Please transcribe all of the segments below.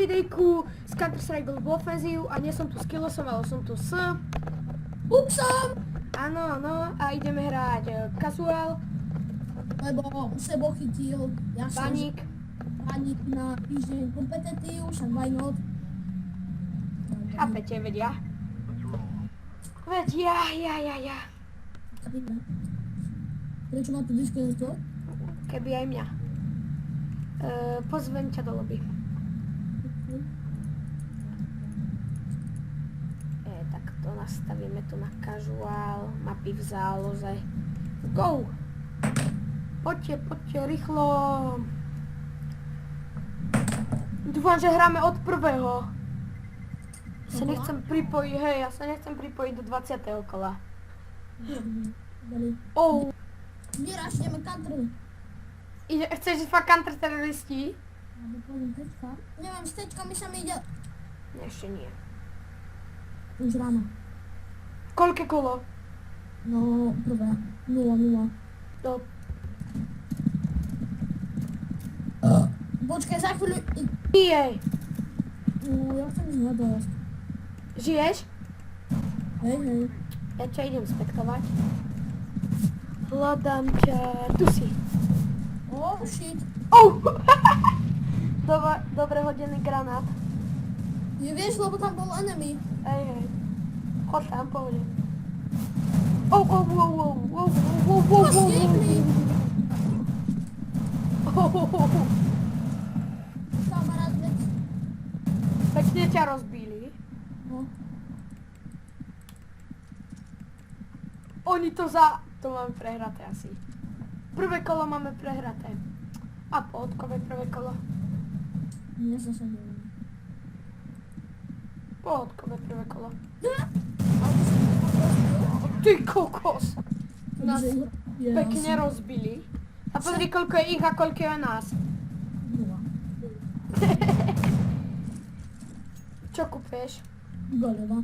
videjku z Counter-Strike Global Offensive a nie som tu s Killosom, ale som tu s... Upsom! Áno, a ideme hrať casual. Lebo Sebo chytil, ja som Baník na týždeň kompetitív, však why not? Chápete, veď ja? Veď ja. Prečo ma tu diskredituje? Keby aj mňa. Pozvem ťa do lobby. Tak to nastavíme tu na casual, mapy v záloze. Go! Poďte, rýchlo. Dúfam, že hráme od prvého. Ja sa nechcem pripojiť do 20. kola. Oh. Miráš, ideme country. Chceš fakt counter teroristi? Neviem, s tečkami sa mi ide. Ešte nie. Už ráno. Koľké kolo? No, prvé. 0-0. To. Počkaj, za chvíľu... Jej. No, ja chcem ísť na dosť. Žiješ? Hej. Ja ťa idem spektovať. Hľadám ťa. Tu si. Oh, shit. Oh! Dobre hodený granát. Je, vieš, lebo tam bol enemy. Hej. Chod tam, pohode. Wow. Stiepli. Kamarát, veď. Pekne ťa rozbili. No. Oni to máme prehraté asi. Prvé kolo máme prehraté. A pohodkové prvé kolo. Mne sa neviem. Pohodkové prvé kolo. Ale ty si mi poprostil. Ty kokos! Nás Je pekne asi rozbili. A pozri, koľko je ich a koľko je nás. 0. Čo kúpeš? Goleva.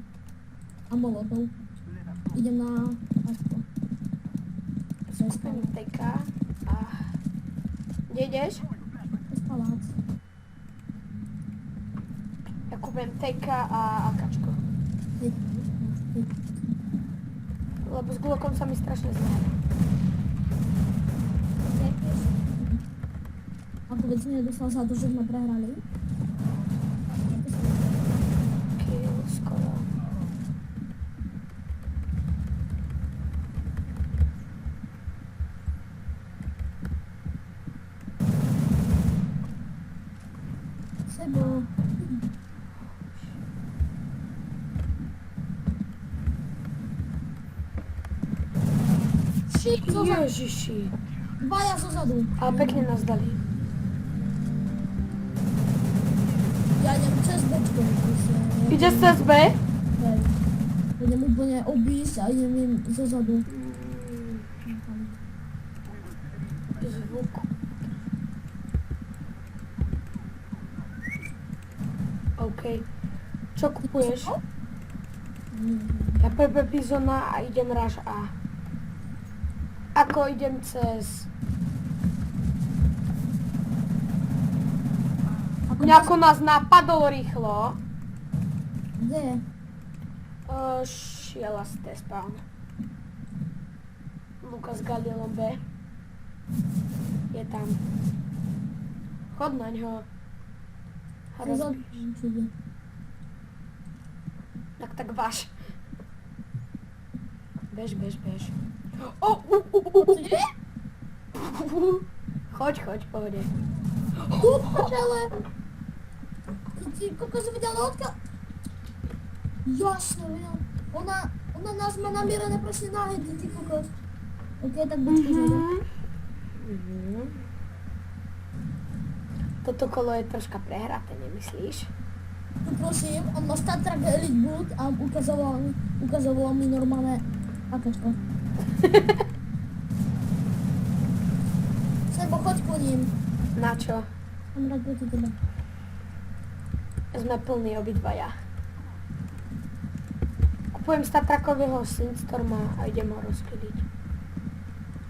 A molotov. Idem na pasko. Kúpim tejka. Kde ideš? Cez palác. Ja kúpim tejka a akačko. Lebo s Glockom sa mi strašne známe. A povedz mi, nedostal za to, že sme prehrali? Kill, skoro. Sebo. Shit, Ježiši. Dvaja zozadu. Ale pekne nás dali. Ja idem cez bečko. Ideš cez B? Hej. Idem úplne obísť a idem im zozadu. Zvuk. OK. Čo kupuješ? Ja PP Bizona a idem Rush A. Ako idem cez... Nejako nás napadol rýchlo. Kde? Šiel asi T-spawn. Lukas Galilom B. Je tam. Chod na ňo. Zozadu. Tak váš. Bež. Kde? Choď, pohode. Uprdele! Ty kokos videl loďka? Jasne, videl. Ona nás má namierené presne na hedy, ty kokos. OK, tak buď pozorný. Toto kolo je troška prehraté, nemyslíš? Tu prosím, on má Star Trek Elite Boot a ukazoval mi normálne akačko. Sebo, choď po ním. Na čo? Mám rád proti tebe. Sme plní obidvaja. Kupujem Statrakového Sindstorma a idem ho rozkryť.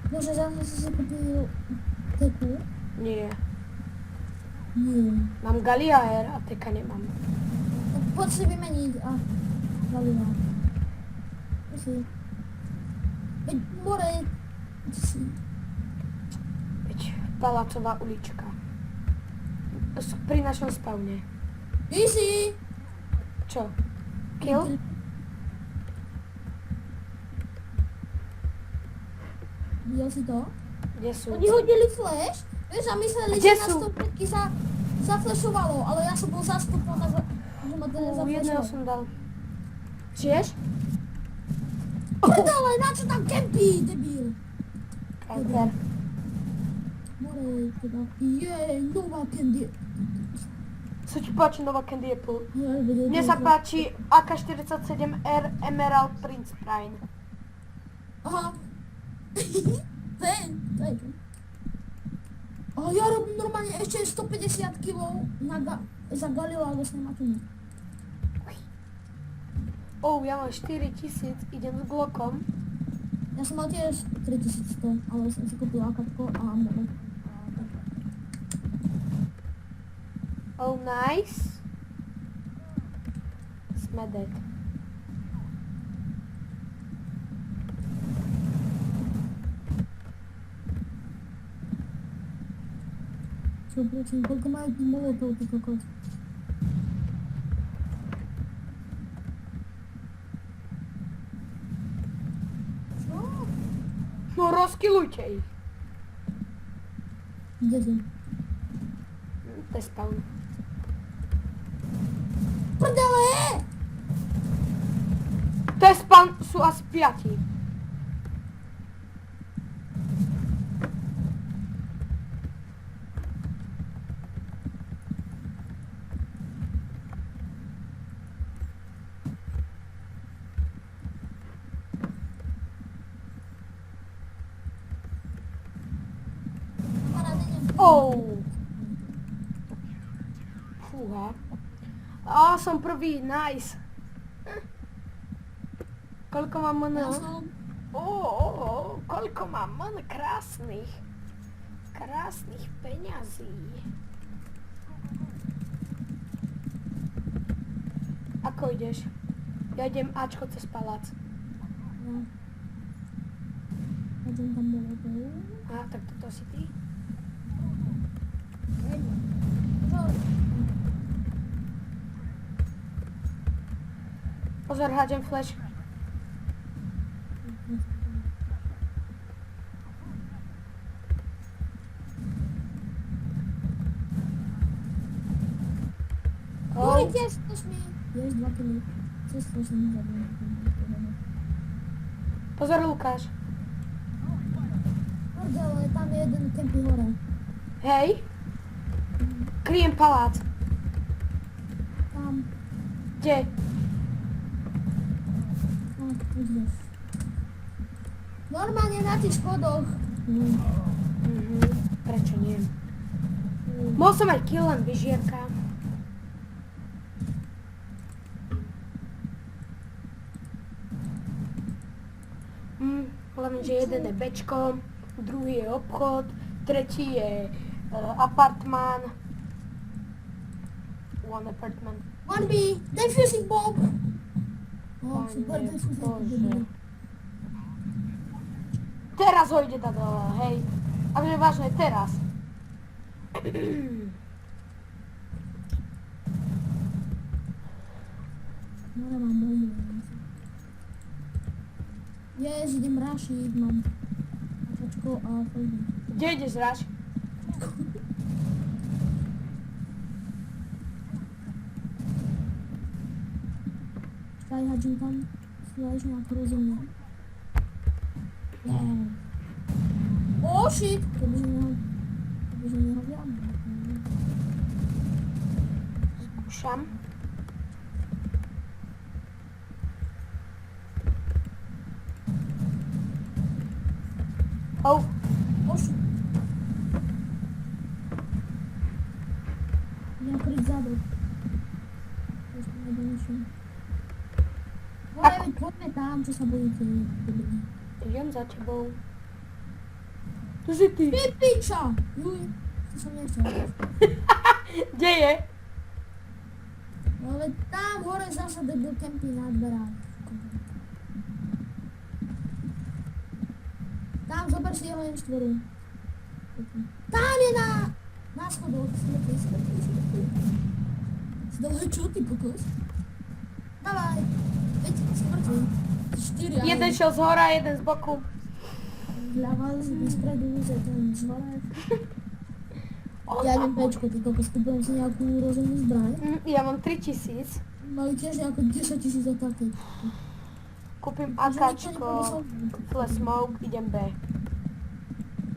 Bože, zase si kúpil teku. Nie. Nie. Mám Gallia Air a teka nemám. No, poď si vymeniť a Galila. Si. Veď more, si. Veď Palacová ulička. Pri našom spavne. Easy! Čo? Kill? Videl si to? Kde sú? Oni hodili flash, vieš, a mysleli, Kde že na sú? 105 zaflešovalo, ale ja som bol zastupol na že ma to Jedného nezaflešovalo. som dal. Žiješ? Predale, na čo tam kempí, debil? Camper. More, teda, jej, nová candy. Sa ti páči nová Candy Apple? Mne sa páči AK-47R Emerald Prince Prime. Aha. To je čo? A ja robím normálne ešte 150 kg za Galila do snematinu. Ja mám 4000, idem s Glockom. Ja som mal tiež 3100, ale som si kúpil akatko a ammo. Nice. Sme dead. Čo, prosím, koľko majú tých molotov, ty kokos? Čo? No rozkillujte ich. Kde si? To je spawn. Prdele! To je spawn, sú asi 5. Fúha. Som prvý, nice. Koľko mám Ja mn? som... Koľko mám mn krásnych. Krásnych peňazí. Ako ideš? Ja idem Ačko cez palác. Ja. Idem tam molotov. Tak toto si ty? Pozor, hádžem flash. Juri, tiež chceš mi? Ješ 2 kg. Cez to som zabil. Pozor, Lukáš. Prdele, tam je jeden kempy hore. Hej. Kryjem palác. Tam. Kde? No, ideš. Normálne na tých schodoch. Prečo nie? Mohol som aj kill, len vyžierka. Hlavne, že jeden je bečko, druhý je obchod, tretí je apartmán. One apartment. 1B, defusing bomb. Oh, Pane super defusing Bože. bomb. Teraz ho ide dať dole, hej. Akože vážne, teraz. No, nemám bombu. Jež, idem rašiť, mám ačačko a chodím. Kde ideš, Raš? Čakaj, hadžím tam slash nejakú rozumne. Yeah. Oh shit! Kebyže neho viam. Skúšam. Oh shit! Idem kryť zadu. Ešte nedoším. Veď poďme tam, čo sa bojíte. Idem za tebou. To si ty. Ty piča! Juj, to som nechcel. Kde je? No ale tam hore zase debil kempy nadberá. Tam zober si jeho M4. Tam je na schodoch. Smrti. Zdolej čo ty pokos? Davaj. Veď smrti. 4 Jeden šiel z hora, jeden z boku. Vľava, spredu, ten z hore. Ja idem pečko, ty kokos, kúpujem si nejakú rozumnú zbraň. Ja mám 3000. Mali tiež nejaké 10 000 ataky. Kúpim AKčko, flash smoke, idem B.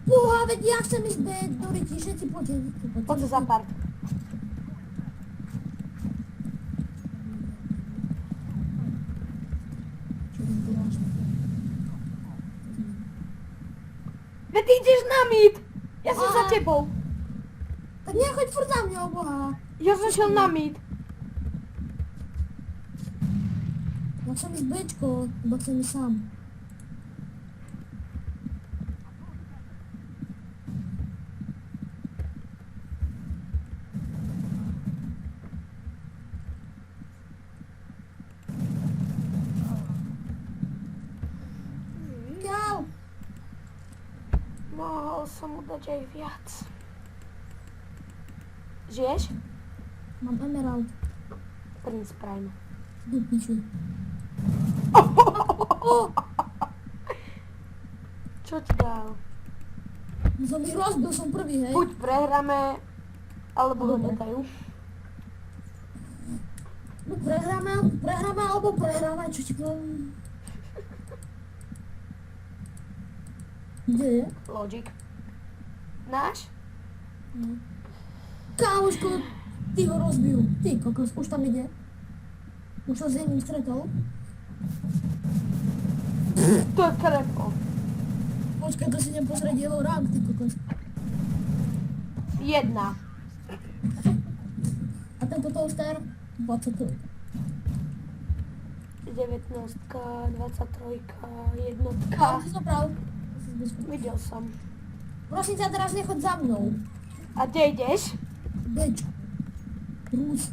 Uha, veď ja chcem ísť B, do ryti, všetci poďte. Poď sa zapart. Veď ty ideš na mid! Ja som za tebou. Tak nechoď furt za mňou, boha. Ja som šiel na mid. Ja chcem ísť Bčko, iba chcem ísť sám. Káv! Mohol som mu dať aj viac. Žiješ? Mám emerald. Prince Prime. Do piči. Čo ti dal? Som ich rozbil, som prvý, hej. Buď prehráme, alebo ho nedajú. Buď prehráme, alebo prehráme, čo ti poviem. Kde je? Logic. Náš? Kámoško, ty ho rozbil. Ty kokos, už tam ide. Už sa s jedným stretol. To je krepo. Počkaj, to si idem pozrieť jeho rank, ty kokos. 1. A tento toaster? 23. 19, 23, jednotka. Kámo, si zobral. Videl som. Prosím ťa, teraz nechoď za mnou. A kde ideš? Bečko. Rus.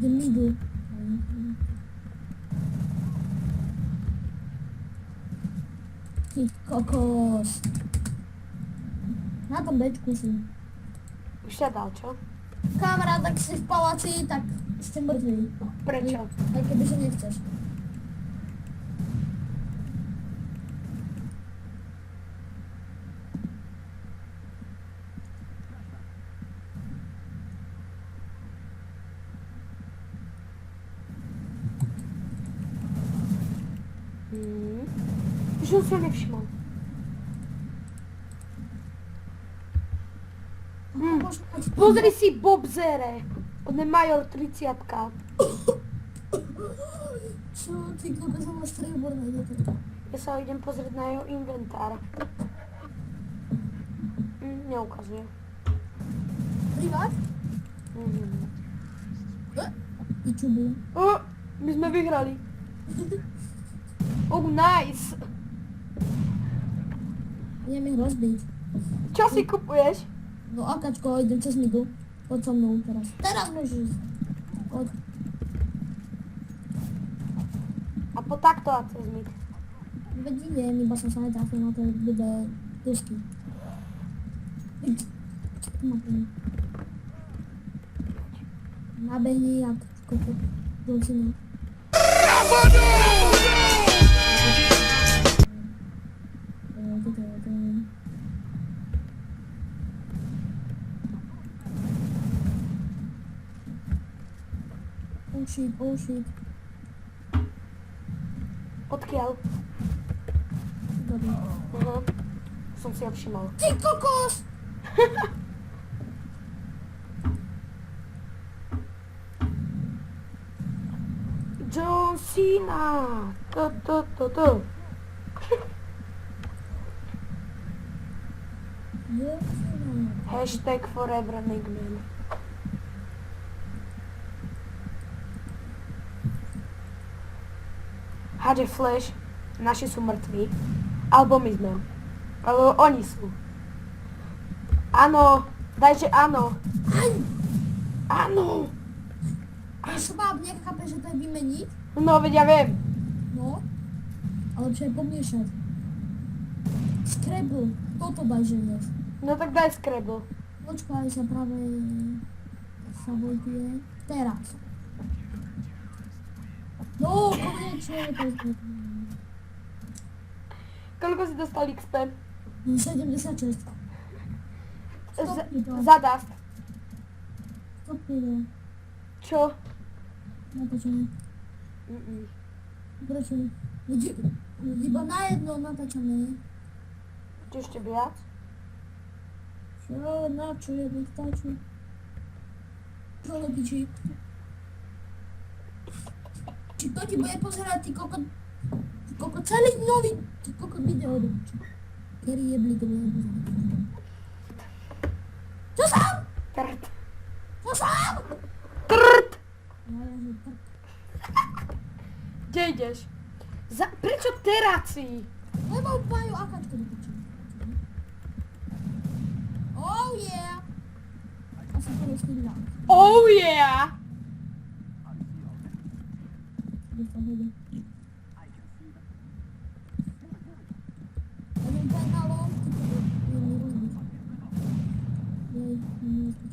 The middle. Ty kokos. Na tom bečku si. Už sa dal, čo? Kamarát, tak si v paláci, tak ste mŕtvi. Prečo? Aj keby sa nechceš. Už som sa nevšimol. Pozri si Bobzere. On je major 30. Čo, ty kokos, on má strieborné dieťa. Ja sa idem pozrieť na jeho inventár. Neukazuje. Privát? I čo bolo? My sme vyhrali. Nice. Idem ich rozbiť. Čo si kupuješ? No akačko, idem cez midu. Poď so mnou teraz. Teraz môžeš ísť. Poď. A po takto a cez mid. Veď idem, iba som sa netrafil na tie blbé dosky. Nabehni jak kokot do syna. Oh shit. Odkiaľ? Dobre. Som si ho všimol. Ty kokos! John Cena! To. Hashtag forever Nickman. hádže flash, naši sú mŕtvi. Alebo my sme. Alebo oni sú. Áno, dajte áno. Áno. A šváb nechápe, že to je vymeniť? No, veď ja viem. No. Ale čo je pomiešať? Scrabble. Toto daj, že dnes. No tak daj Scrabble. Počkaj sa práve sa vojtuje. Teraz. No, konečne. Koľko si dostal XP? 76. Stopni to. Zadast. Stopni to. Čo? Natáčame. Prečo? Iba na jedno natáčame. Čo ešte viac? Čo? Na čo je natáču? Čo do piči? Či to ti bude pozerať ty kokot celý nový ty kokot video do piči. Kedy jebli to bude pozerať. Čo sám? Trd. Čo sám? Trd. No ja že trd. Kde ideš? Prečo teráci? Lebo majú akačko do piči. Oh yeah! A som to rozpínal. Oh yeah! Kde sa hode? Ja viem penalo, ty to je mi rozbiť. Jej, mi rozbiť.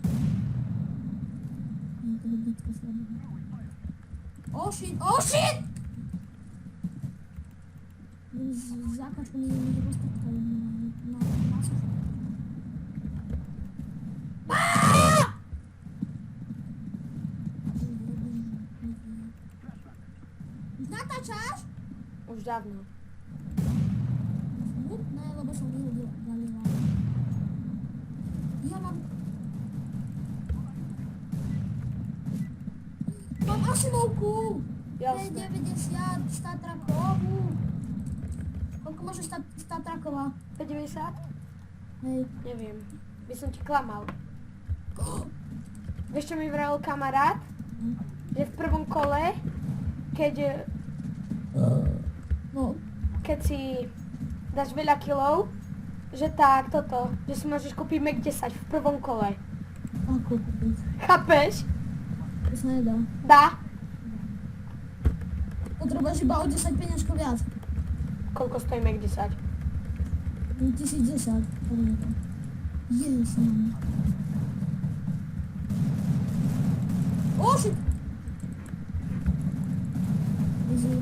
Nie, to je bitka slabá. Oh shit, oh shit! Z akačku mi nie roztrkajú na suchu. Už natáčaš? Už dávno. Smutné, lebo som vyhodila. Ja mám... Mám asimovku! Jasné. P90 Statrakovú. Koľko môže Statraková? 50? Hej. Neviem. By som ti klamal. Vieš, čo mi vravil kamarát? Že v prvom kole, keď No, si dáš veľa kilov, že tak toto, že si môžeš kúpiť Mac 10 v prvom kole. ako kúpiť? Chápeš? To sa nedá. Dá. Potrebuješ iba o 10 peňažko viac. Koľko stojí Mac 10? 1010. Yes, man. Oh shit! Easy.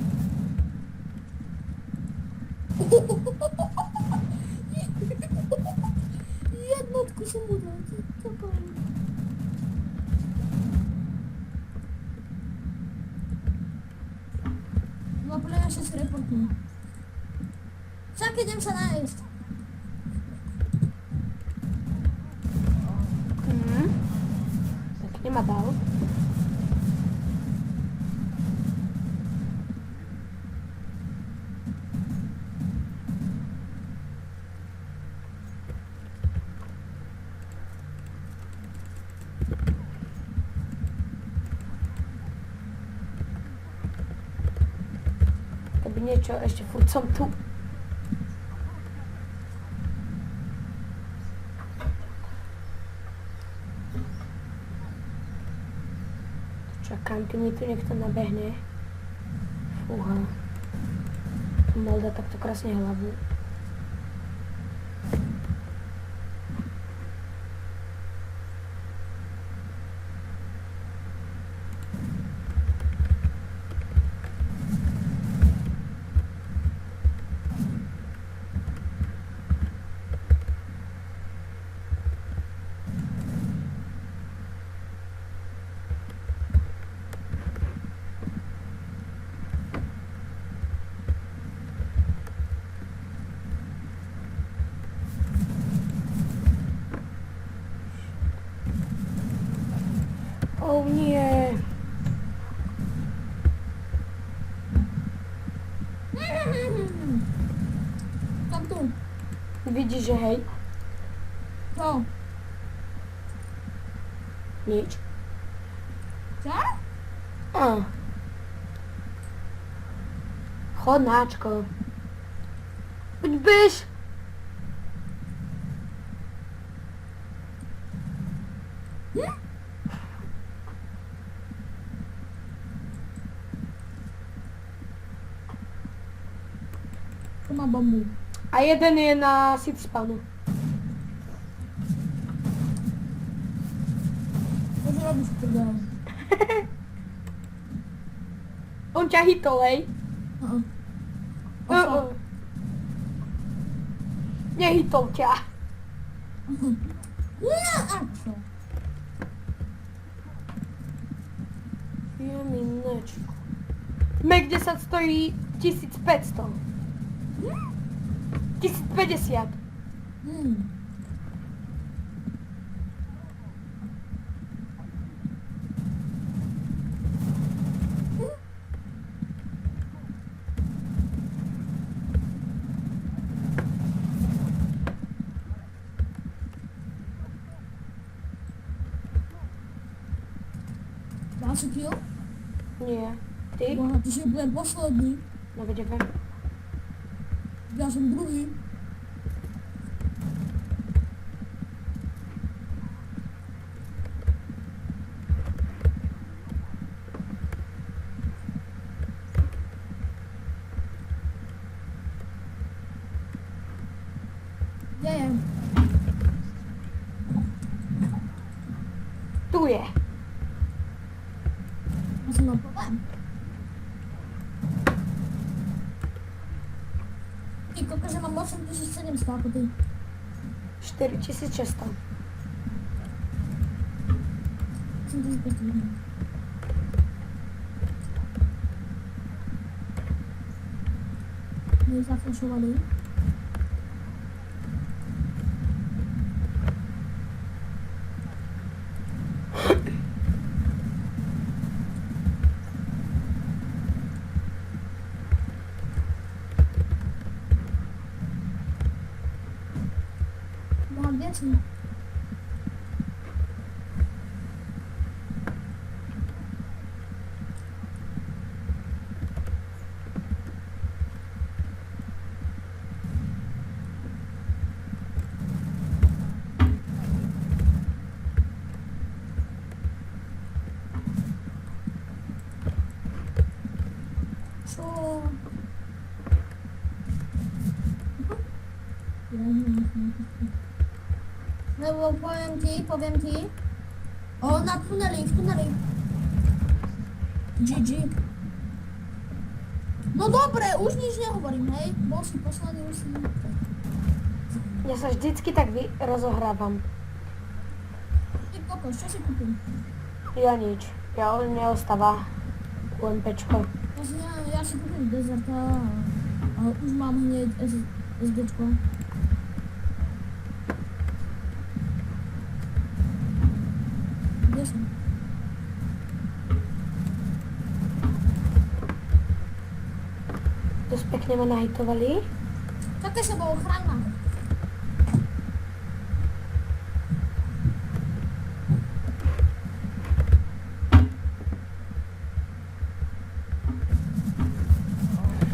Jednotku som mu dal. No podľa mňa sa reportnú. Však idem sa nájsť. Pekne ma dal. Keby niečo, ešte furt som tu. Čakám, kým mi tu niekto nabehne. Fúha. Mal dať takto krásne hlavu. O nie. Tam tu. Vidíš, že hej? Co? Nič. Co? A. Chodnáčko. Buď běž. To má bombu. A jeden je na seed spawnu. Môže robiť prdel. On ťa hitolej. Poslal. Nehytol ťa. Nie, a čo? Je minečko. Mac 10 stojí 1500. 1050. Dá si kill? Nie. Ty? Boha, ty že budem posledný. No vidíme. Ja som druhý. Kde je? Tu je. Ja som mal problém. Ty koko, že mám 8700 ako ty. 4600. 8500 vidím. My zaflašovali. Mám věcí. Co? Nebo poviem ti. O, na tuneli, v tuneli. GG. No dobre, už nič nehovorím, hej. Bol si poslaný, už si... Ja sa vždycky tak rozohrávam. Ty kokos, čo si kúpil? Ja nič. Ja mne ostáva UMPčko. Ja si kúpil Deserta a už mám hneď SDčko. Kde som? Dosť pekne ma nahitovali. Čakaj sa, bol chráň.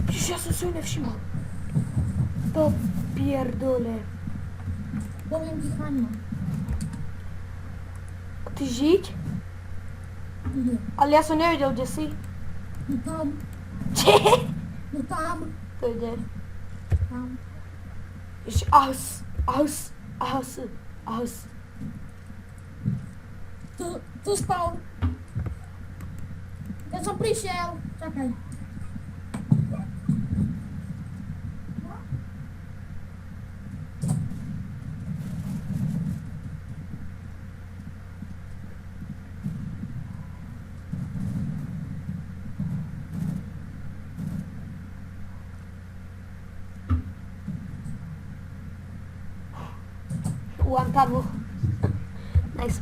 Ježiš, ja som si ju nevšimol. To pierdole. Poviem ti chráň ma. Ty žiť? Nie. Ale ja som nevedel, kde si. No tam. No tam. To ide. Tam. Ježiš, ahus. Tu spal. Ja som prišiel. Čakaj. One tabu. Nice.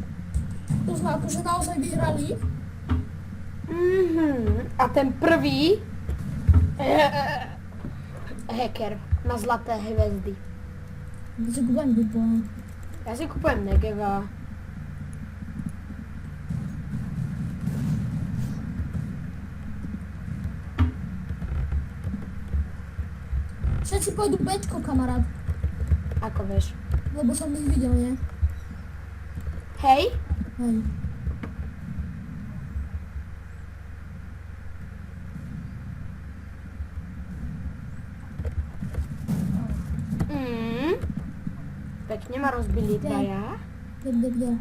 Tu sme akože naozaj vyhrali. A ten prvý hacker na zlaté hvězdy. Kde si kúpam dupo. Já si kupujem Negeva. Všetci pôjdu bečko, kamarát. Ako vieš? Lebo som ich videl, nie? Hej? Hej. Pekne ma rozbili dvaja. Kde?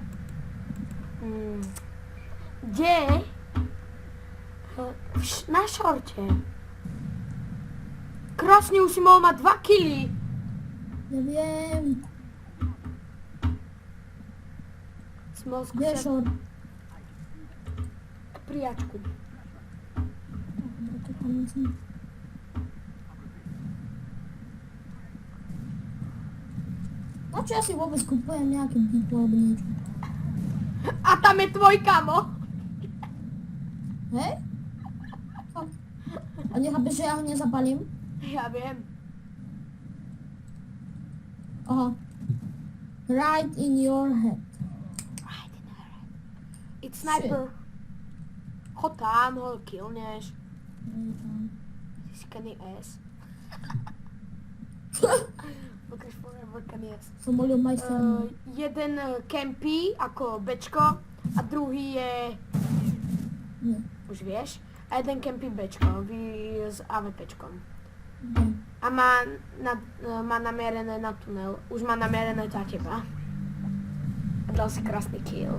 Kde? Na šorte. Krásne, už si mohol mať 2 kily. Ja viem. Si mohol Kde je skúšať šor? priačku. Na čo ja si vôbec kúpujem nejaké dýpo alebo niečo? A tam je tvoj kamo. Hej? Fakt. A nechápeš, že ja ho nezapalím? Ja viem. Aha. Right in your head. It's sniper. Chod tam, ho killneš. Ty si Kenny S. Bukáš forever Kenny S. Som molil majster. Jeden campy ako bečko a druhý je, Nie. už vieš, a jeden campy bečko, vy s AVPčkom. Nie. A má namierené na tunel, už má namierené za teba. A dal si krásny kill.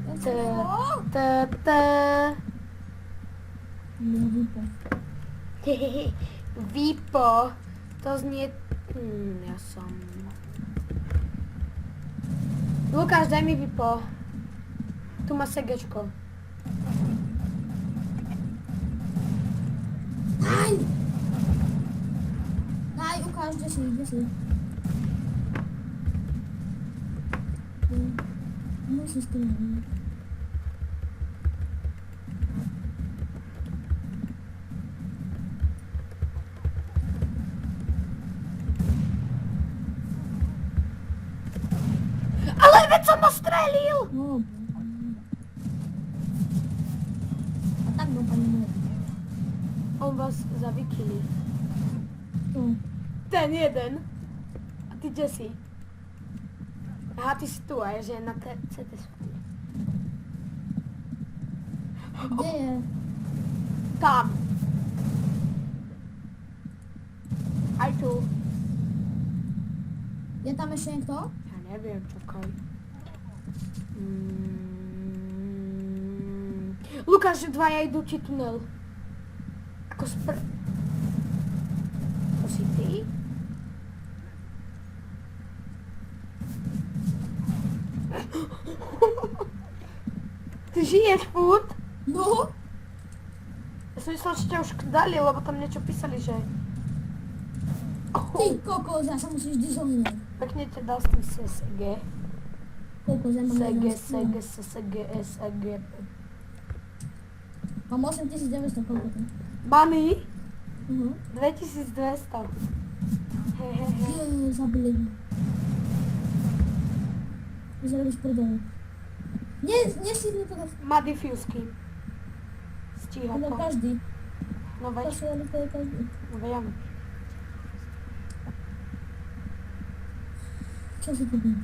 Ja T, som... t, t. Nie, vypo. Vipo, to znie... ja som... Lukáš, daj mi Vipo. Tu má segečko. Daj! Daj, ukáž, kde si. Musíš to neviem. Ale veď som ma strelil! No, a tak dopadne moje. On vás zavikili. To. Ten jeden. A ty kde si? Aha, ty si tu a je, že na CT schody. Kde je? Tam. Aj tu. Je tam ešte niekto? Ja neviem, čakaj. Lukáš, že dvaja idú ti tunel. Ako To si ty? Ty žiješ furt? No? Ja som myslel, že ťa už dali, lebo tam niečo písali, že... Ty kokos, ja sa musíš dizolnúť. Pekne ťa dal s tým SSG. Kokos, ja mám SG, 11. SG, SSG, SG. Mám 8900, koľko to? Money? 2200. 2200. Hehehe. Zabili ma. Vyzerali z prdele. Nesídli to dať. Má diffusky. Stíha No to. každý. No veď, Pasovali to je každý. viem. Čo si to bude?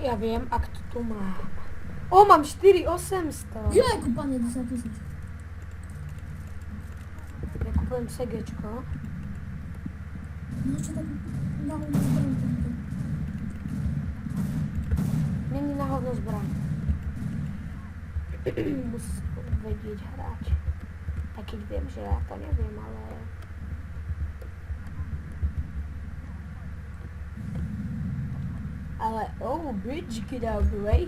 Ja viem, ak to tu mám. O, mám 4800. Jo, je kúpanie 10 000. Ja kupujem segečko. No čo tak náhodou zbraň tento. Není náhodou zbraň. Musím vedieť hrať. Aj keď viem, že ja to neviem, ale... Ale, oh, bitch, get out of the way.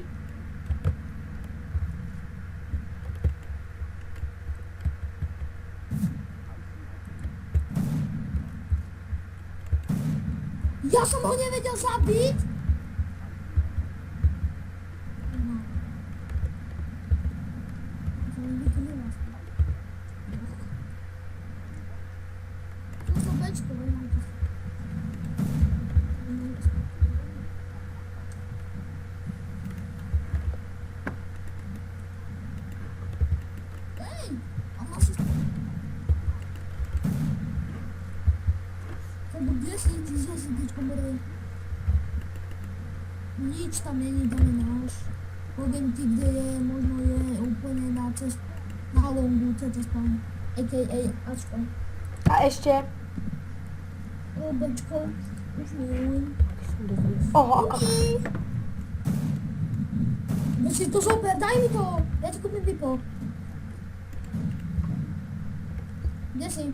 Ja som ho nevedel zabiť! Tu sú bečko, Ej! A máš... Nič tam není, tam je náš. Poviem ti, kde je, možno je úplne na cest, na longu, CT spawn, a.k.a. Ačko. A ešte... Bčko, už milujem. Oho, ako... No si to super, daj mi to, ja ti kúpim pipo. Kde si?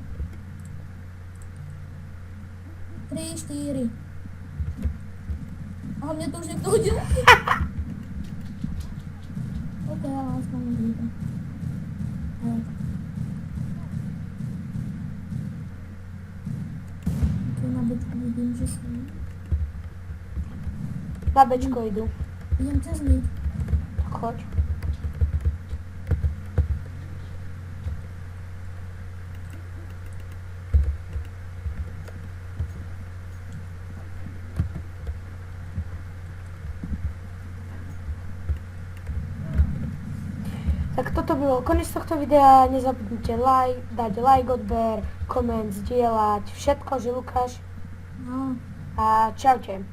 3, 4. A mne to už niekto hodil. Ok, ale aspoň môžem to. Ok, na bečku vidím, že sú. Na bečko idú. Idem cez nich. Tak choď. Tak toto bylo koniec tohto videa, nezabudnite dať like, odber, koment, zdieľať, všetko, že Lukáš. No. A čaute.